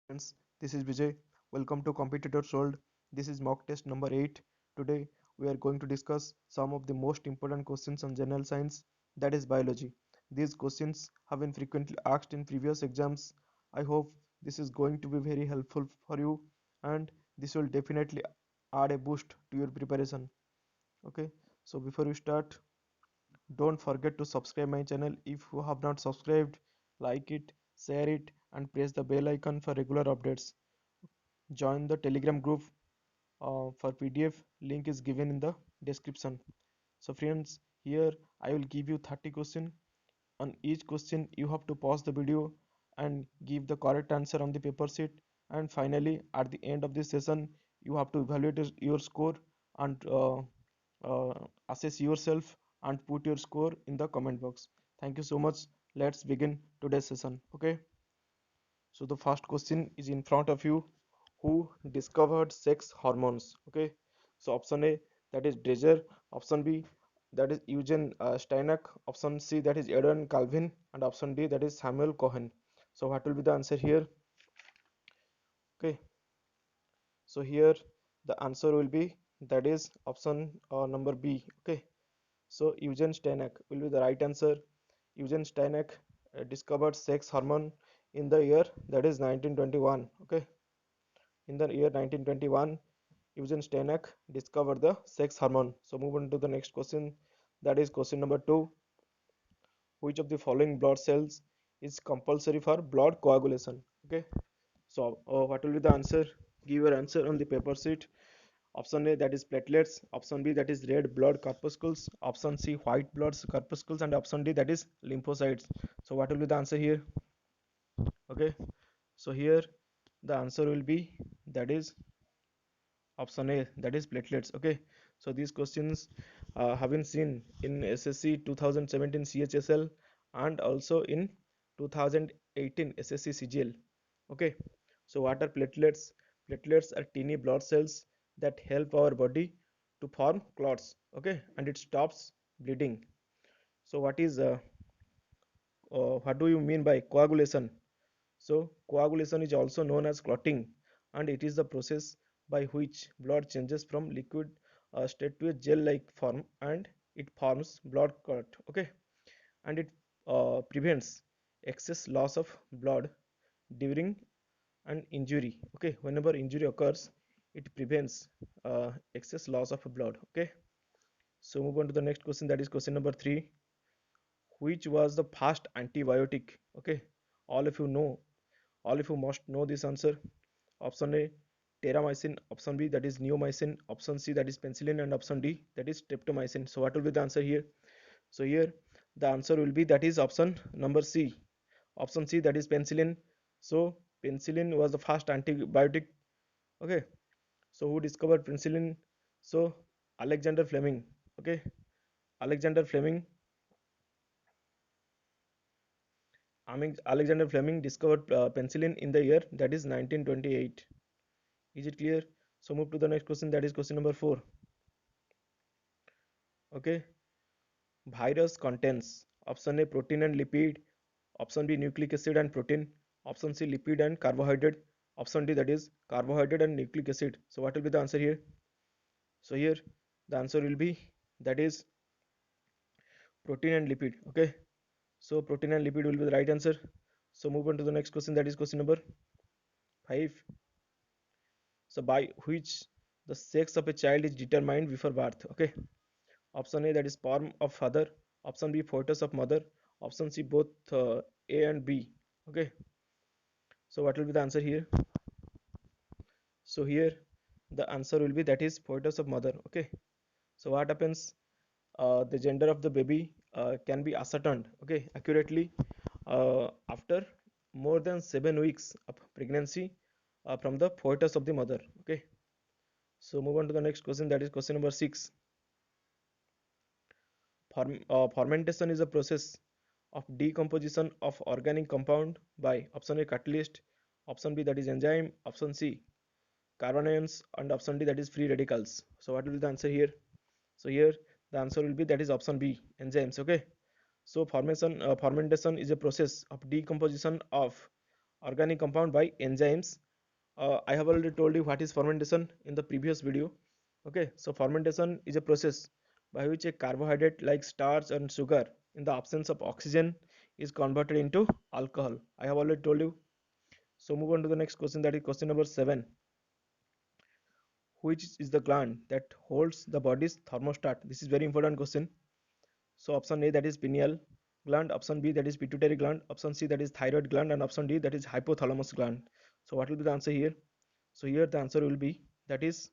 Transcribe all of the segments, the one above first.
friends, this is Vijay. Welcome to Competitors World. This is mock test number 8. Today we are going to discuss some of the most important questions on general science, that is biology. These questions have been frequently asked in previous exams. I hope this is going to be very helpful for you and this will definitely add a boost to your preparation. Okay, so before we start, don't forget to subscribe my channel if you have not subscribed, like it, share it and press the bell icon for regular updates. Join the Telegram group for PDF. Link is given in the description. So friends, here I will give you 30 questions. On each question you have to pause the video and give the correct answer on the paper sheet. And finally, at the end of this session, you have to evaluate your score and assess yourself and put your score in the comment box. Thank you so much. Let's begin today's session. Okay. So the first question is in front of you. Who discovered sex hormones? Okay. So option A, that is Dreyer. Option B, that is Eugen Steinack. Option C, that is Edwin Calvin. And option D, that is Samuel Cohen. So what will be the answer here? Okay. So here the answer will be that is option number B. Okay. So Eugen Steinack will be the right answer. Eugen Steinack discovered sex hormone in the year that is 1921. Okay. In the year 1921, Eugen Steinack discovered the sex hormone. So move on to the next question. That is question number 2. Which of the following blood cells is compulsory for blood coagulation? Okay. So what will be the answer? Give your answer on the paper sheet. Option A, that is platelets. Option B, that is red blood corpuscles. Option C, white blood corpuscles. And option D, that is lymphocytes. So what will be the answer here? Okay. So here the answer will be that is option A, that is platelets. Okay. So these questions have been seen in SSC 2017 CHSL and also in 2018 SSC CGL. Okay. So what are platelets? Platelets are teeny blood cells that help our body to form clots. Okay, and it stops bleeding. So what do you mean by coagulation? So coagulation is also known as clotting, and it is the process by which blood changes from liquid state to a gel-like form, and it forms blood clot. Okay, and it prevents excess loss of blood during an injury. Okay, whenever injury occurs, it prevents excess loss of blood. Okay, so move on to the next question. That is question number 3. Which was the first antibiotic? Okay, all of you know, all of you must know this answer. Option A, terramycin. Option B, that is neomycin. Option C, that is penicillin. And option D, that is streptomycin. So what will be the answer here? So here the answer will be that is option number C. Option C, that is penicillin. So penicillin was the first antibiotic. Okay, so who discovered penicillin? So Alexander Fleming. Okay, Alexander Fleming. I mean, Alexander Fleming discovered penicillin in the year that is 1928. Is it clear? So move to the next question. That is question number 4. Okay, virus contains option A, protein and lipid. Option B, nucleic acid and protein. Option C, lipid and carbohydrate. Option D, that is carbohydrate and nucleic acid. So what will be the answer here? So here the answer will be that is protein and lipid. Okay, so protein and lipid will be the right answer. So move on to the next question. That is question number 5. So by which the sex of a child is determined before birth? Okay, option A, that is sperm of father. Option B, fetus of mother. Option C, both A and B. Okay, so what will be the answer here? So here the answer will be that is fetus of mother. Okay, so what happens? The gender of the baby can be ascertained, okay, accurately after more than 7 weeks of pregnancy from the fetus of the mother. Okay, so move on to the next question. That is question number 6. Fermentation is a process of decomposition of organic compound by option A, catalyst. Option B, that is enzyme. Option C, carbanions. And option D, that is free radicals. So what will be the answer here? So here the answer will be that is option B, enzymes. Okay, so fermentation is a process of decomposition of organic compound by enzymes. I have already told you what is fermentation in the previous video. Okay, so fermentation is a process by which a carbohydrate like starch and sugar in the absence of oxygen is converted into alcohol. I have already told you. So move on to the next question, that is question number 7. Which is the gland that holds the body's thermostat? This is very important question. So option A, that is pineal gland, option B, that is pituitary gland, option C, that is thyroid gland, and option D, that is hypothalamus gland. So what will be the answer here? So here the answer will be, that is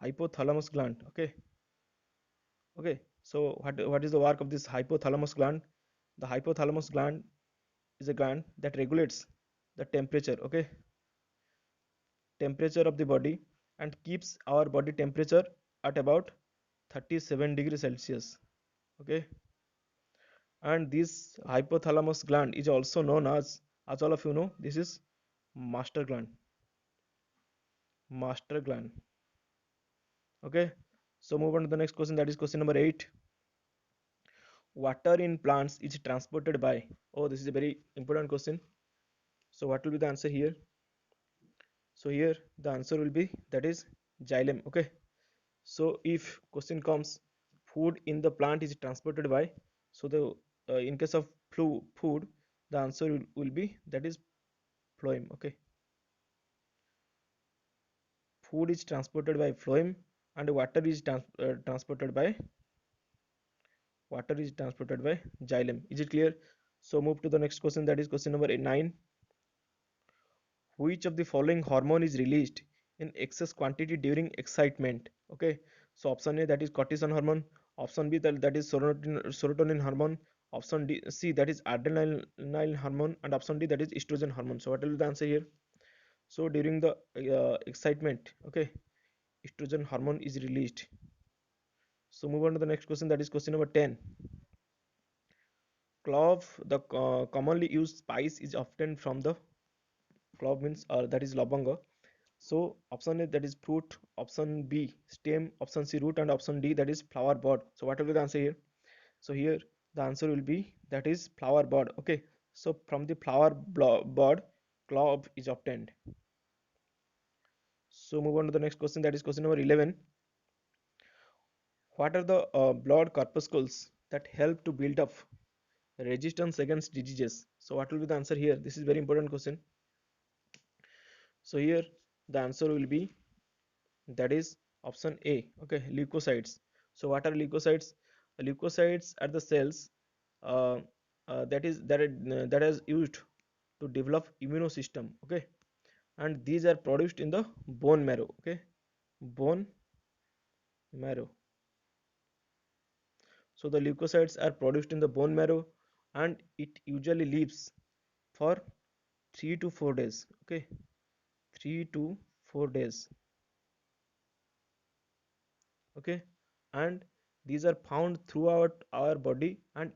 hypothalamus gland. Okay. Okay. So what is the work of this hypothalamus gland? The hypothalamus gland is a gland that regulates the temperature. Okay, temperature of the body, and keeps our body temperature at about 37 degrees Celsius. Okay, and this hypothalamus gland is also known as all of you know, this is master gland. Master gland. Okay, so move on to the next question, that is question number 8. Water in plants is transported by, oh, this is a very important question. So what will be the answer here? So here the answer will be, that is xylem. Okay, so if question comes, food in the plant is transported by, so the in case of food, the answer will be, that is phloem. Okay, food is transported by phloem, and water is transported by xylem. Is it clear? So move to the next question, that is question number 9. Which of the following hormone is released in excess quantity during excitement? Okay, so option A, that is cortisol hormone, option B, that is serotonin hormone, option C, that is adrenaline hormone, and option D, that is estrogen hormone. So what will be the answer here? So during the excitement, okay, estrogen hormone is released. So move on to the next question, that is question number 10. Clove, the commonly used spice, is often from the, clove means, that is lavanga. So option A, that is fruit, option B stem, option C root, and option D, that is flower bud. So what will be the answer here? So here the answer will be, that is flower bud. Okay, so from the flower bud, clove is obtained. So move on to the next question, that is question number 11. What are the blood corpuscles that help to build up resistance against diseases? So what will be the answer here? This is very important question. So here the answer will be, that is option A. Okay, leukocytes. So what are leukocytes? Leukocytes are the cells uh, that is used to develop immune system. Okay, and these are produced in the bone marrow. Okay, bone marrow. So the leukocytes are produced in the bone marrow, and it usually lives for 3 to 4 days. Okay, 3 to 4 days. Okay, and these are found throughout our body, and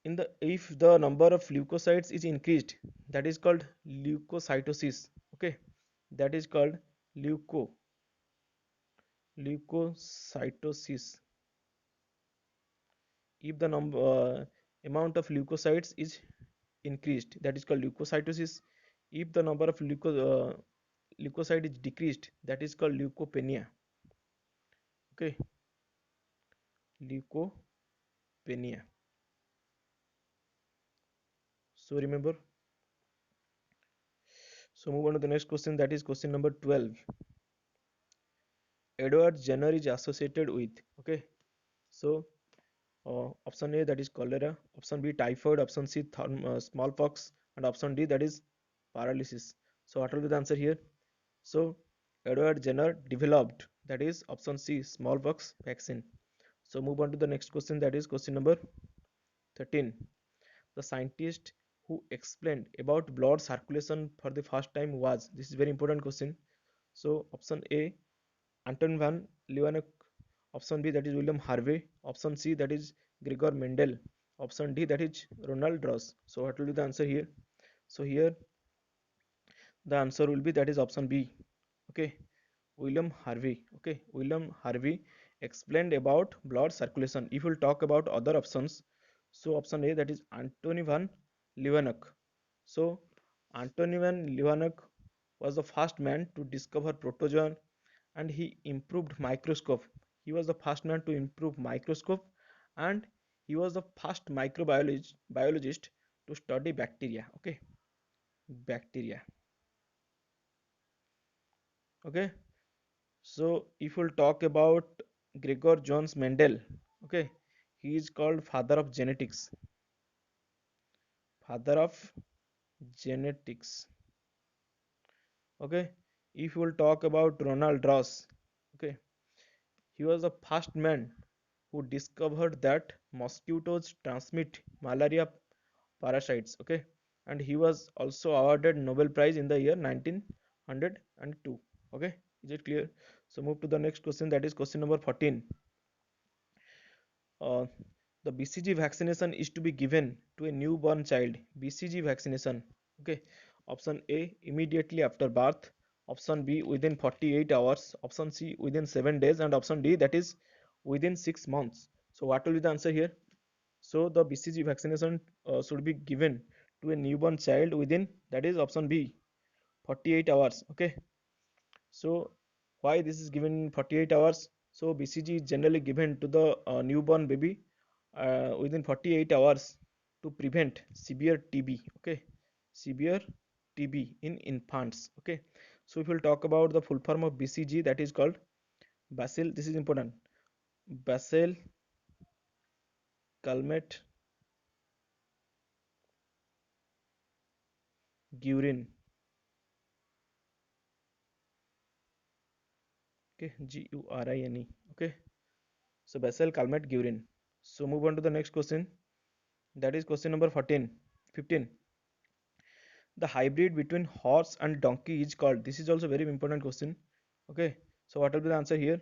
in the, if the number of leukocytes is increased, that is called leukocytosis. Okay, that is called leukocytosis. If the number amount of leukocytes is increased, that is called leukocytosis. If the number of leukocyte is decreased, that is called leukopenia. Okay, leukopenia. So remember. So move on to the next question, that is question number 12. Edward Jenner is associated with. Okay, so option A, that is cholera, option B typhoid, option C smallpox, and option D, that is paralysis. So what will be the answer here? So Edward Jenner developed, that is option C, smallpox vaccine. So move on to the next question, that is question number 13. The scientist who explained about blood circulation for the first time was, this is very important question. So option A, Anton van Leeuwenhoek, option B, that is William Harvey, option C, that is Gregor Mendel, option D, that is Ronald Ross. So what will be the answer here? So here the answer will be, that is option B. Okay, William Harvey. Okay, William Harvey explained about blood circulation. If we'll talk about other options, so option A, that is Antony van Leeuwenhoek. So Antoni van Leeuwenhoek was the first man to discover protozoan and he improved microscope. He was the first man to improve microscope and he was the first biologist to study bacteria. Okay, bacteria. Okay, so if we'll talk about Gregor Jones Mendel, okay, he is called father of genetics. Father of genetics. Okay, if we will talk about Ronald Ross, okay, he was the first man who discovered that mosquitoes transmit malaria parasites. Okay, and he was also awarded Nobel Prize in the year 1902. Okay, is it clear? So move to the next question, that is question number 14. uh, the BCG vaccination is to be given to a newborn child. BCG vaccination. Okay. Option A, immediately after birth. Option B, within 48 hours. Option C, within 7 days. And option D, that is within 6 months. So what will be the answer here? So the BCG vaccination should be given to a newborn child within, that is option B, 48 hours. Okay. So why this is given in 48 hours? So BCG is generally given to the newborn baby within 48 hours to prevent severe TB. Okay, severe TB in infants. Okay, so if we'll talk about the full form of BCG, that is called Bacil. This is important. Bacil calmette guerin. Okay, Gurine. Okay, so Bacil calmette guerin. So move on to the next question. That is question number 14. 15. The hybrid between horse and donkey is called, this is also very important question. Okay, so what will be the answer here?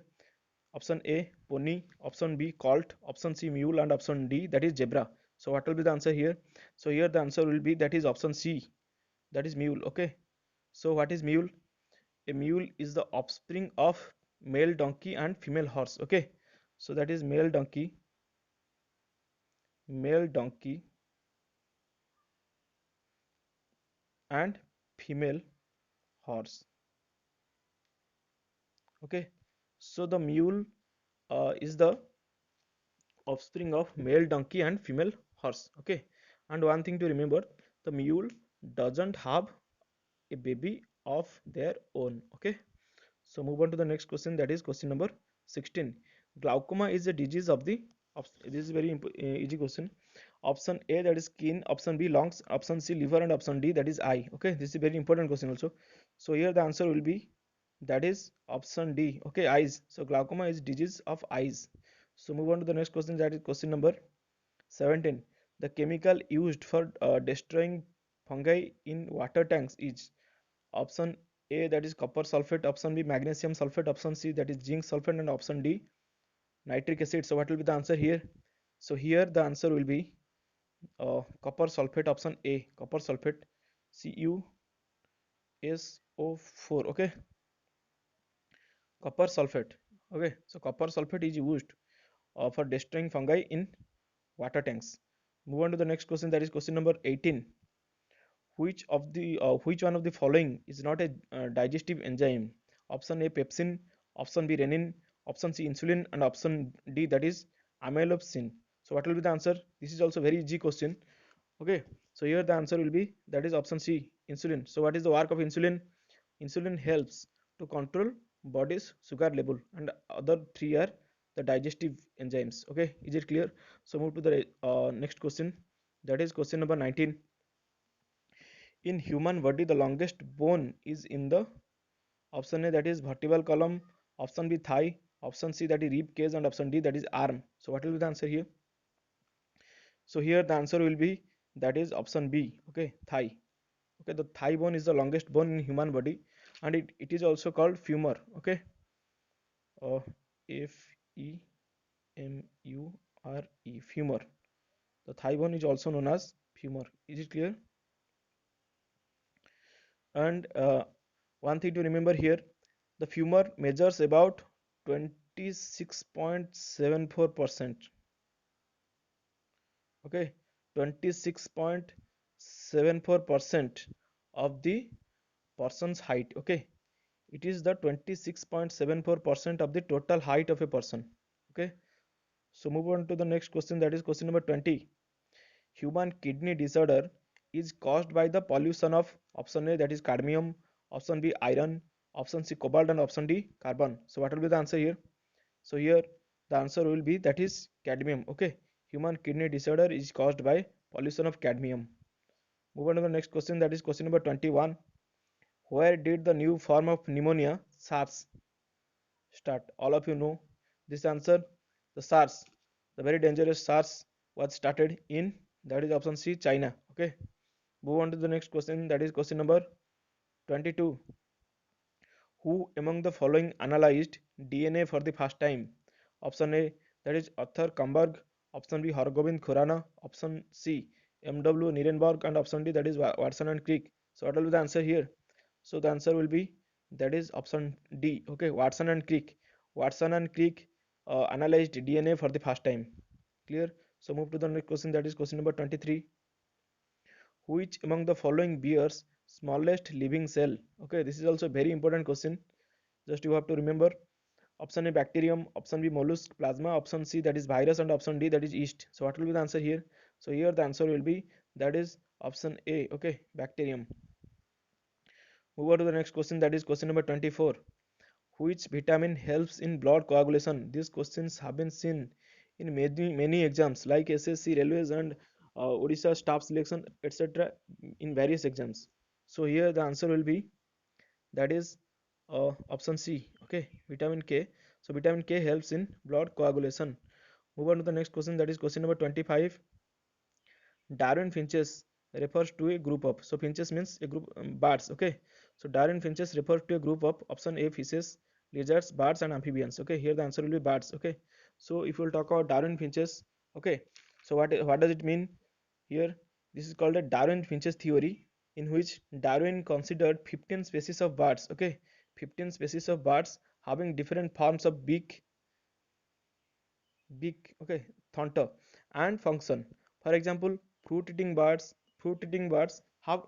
Option A, pony. Option B, colt. Option C, mule. And option D, that is zebra. So what will be the answer here? So here the answer will be, that is option C, that is mule. Okay, so what is mule? A mule is the offspring of male donkey and female horse. Okay, so that is male donkey and female horse. Okay, so the mule is the offspring of male donkey and female horse. Okay, and one thing to remember, the mule doesn't have a baby of their own. Okay, so move on to the next question, that is question number 16. Glaucoma is a disease of the this is very easy question. Option A, that is skin. Option B, lungs. Option C, liver. And option D, that is eye. Okay, this is a very important question also. So here the answer will be, that is option D. Okay, eyes. So glaucoma is disease of eyes. So move on to the next question, that is question number 17. The chemical used for destroying fungi in water tanks is option A, that is copper sulfate. Option B, magnesium sulfate. Option C, that is zinc sulfate. And option D, nitric acid. So what will be the answer here? So here the answer will be copper sulfate. Option A, copper sulfate, CuSO4. Okay, copper sulfate. Okay, so copper sulfate is used for destroying fungi in water tanks. Move on to the next question, that is question number 18. Which one of the following is not a digestive enzyme? Option A, pepsin. Option B, renin. Option C, insulin. And option D, that is amylopsin. So what will be the answer? This is also very easy question. Okay, so here the answer will be, that is option C, insulin. So what is the work of insulin? Insulin helps to control body's sugar level, and other three are the digestive enzymes. Okay, is it clear? So move to the next question, that is question number 19. In human body, the longest bone is in the option A, that is vertebral column. Option B, thigh. Option C, that is rib cage. And option D, that is arm. So what will be the answer here? So here the answer will be, that is option B. Okay, thigh. Okay, the thigh bone is the longest bone in human body, and it is also called femur. Okay, Femure. Femur. The thigh bone is also known as femur. Is it clear? And one thing to remember here, the femur measures about 26.74%. Okay, 26.74% of the person's height. Okay, it is the 26.74% of the total height of a person. Okay, so move on to the next question, that is question number 20. Human kidney disorder is caused by the pollution of option A, that is cadmium, option B iron, option C cobalt, and option D carbon. So what will be the answer here? So here the answer will be that is cadmium. Okay, human kidney disorder is caused by pollution of cadmium. Move on to the next question, that is question number 21. Where did the new form of pneumonia, SARS, start? All of you know this answer. The SARS, the very dangerous SARS, was started in, that is option C, China. Okay. Move on to the next question, that is question number 22. Who among the following analyzed DNA for the first time? Option A, that is Arthur Kamberg. Option B, Hargobind Khurana. Option C, M.W. Nirenberg. And option D, that is Watson and Crick. So what will be the answer here? So the answer will be that is option D. Okay, Watson and Crick. Watson and Crick analyzed DNA for the first time. Clear? So move to the next question, that is question number 23. Which among the following bears smallest living cell? Okay, this is also very important question. Just you have to remember. Option A bacterium, option B mollusk, plasma, option C that is virus, and option D that is yeast. So what will be the answer here? So here the answer will be that is option A. Okay, bacterium. Move on to the next question, that is question number 24. Which vitamin helps in blood coagulation? These questions have been seen in many exams like SSC, railways, and Odisha staff selection, etc. in various exams. So here the answer will be that is option C. Okay, vitamin K. So vitamin K helps in blood coagulation. Move on to the next question, that is question number 25. Darwin finches refers to a group of, so finches means a group, birds. Okay, so Darwin finches refers to a group of option A fishes, lizards, birds, and amphibians. Okay, here the answer will be birds. Okay, so if we will talk about Darwin finches, okay, so what does it mean here? This is called a Darwin finches theory, in which Darwin considered 15 species of birds. Okay, 15 species of birds having different forms of beak, okay, thonter, and function. For example, fruit eating birds have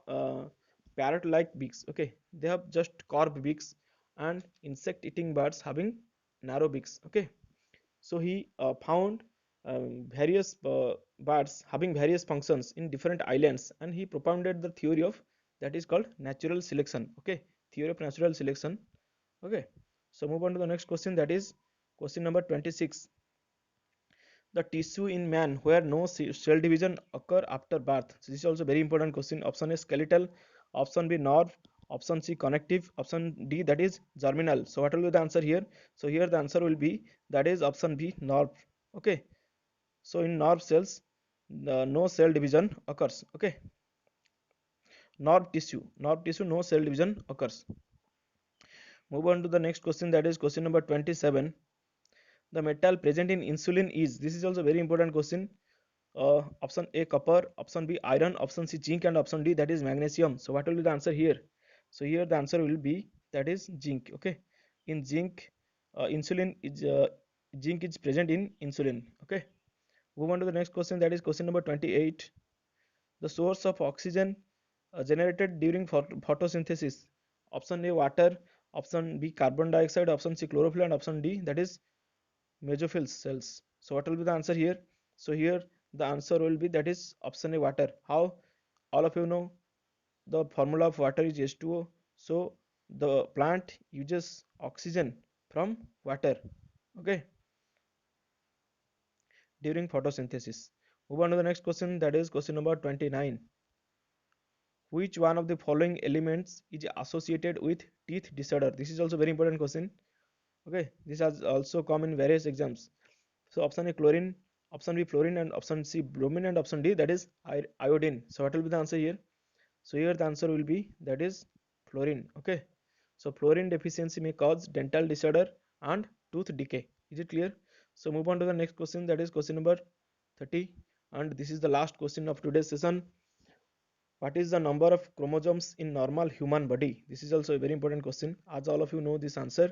parrot like beaks. Okay, they have just curved beaks, and insect eating birds having narrow beaks. Okay, so he found various birds having various functions in different islands, and he propounded the theory of, that is called natural selection. Okay, theory of natural selection. Okay, so move on to the next question, that is question number 26. The tissue in man where no cell division occur after birth. So this is also very important question. Option A skeletal, option B nerve, option C connective, option D that is germinal. So what will be the answer here? So here the answer will be that is option B nerve. Okay, so in nerve cells no cell division occurs. Okay, nerve tissue no cell division occurs. Move on to the next question, that is question number 27. The metal present in insulin is, this is also very important question. Option A copper, option B iron, option C zinc, and option D that is magnesium. So what will be the answer here? So here the answer will be that is zinc. Okay, in zinc, insulin is zinc is present in insulin. Okay, move on to the next question, that is question number 28. The source of oxygen generated during photosynthesis. Option A water, option B carbon dioxide, option C chlorophyll, and option D that is mesophyll cells. So what will be the answer here? So here the answer will be that is option A water. How? All of you know the formula of water is H2O. So the plant uses oxygen from water. Okay, during photosynthesis. Move on to the next question, that is question number 29. Which one of the following elements is associated with teeth disorder? This is also very important question. Okay, this has also come in various exams. So option A chlorine, option B fluorine, and option C bromine, and option D that is iodine. So what will be the answer here? So here the answer will be that is fluorine. Okay, so fluorine deficiency may cause dental disorder and tooth decay. Is it clear? So move on to the next question, that is question number 30, and this is the last question of today's session. What is the number of chromosomes in normal human body? This is also a very important question, as all of you know this answer.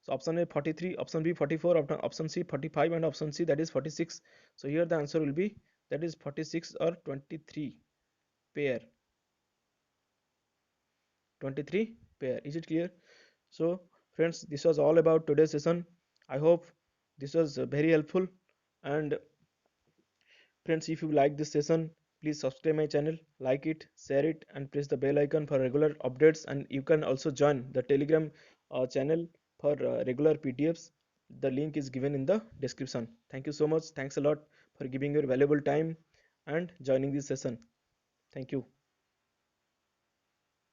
So option A 43, option B 44, option C 45, and option C that is 46. So here the answer will be that is 46 or 23 pair. 23 pair. Is it clear? So friends, this was all about today's session. I hope this was very helpful. And friends, if you like this session, please subscribe my channel, like it, share it, and press the bell icon for regular updates. And you can also join the Telegram channel for regular PDFs. The link is given in the description. Thank you so much. Thanks a lot for giving your valuable time and joining this session. Thank you.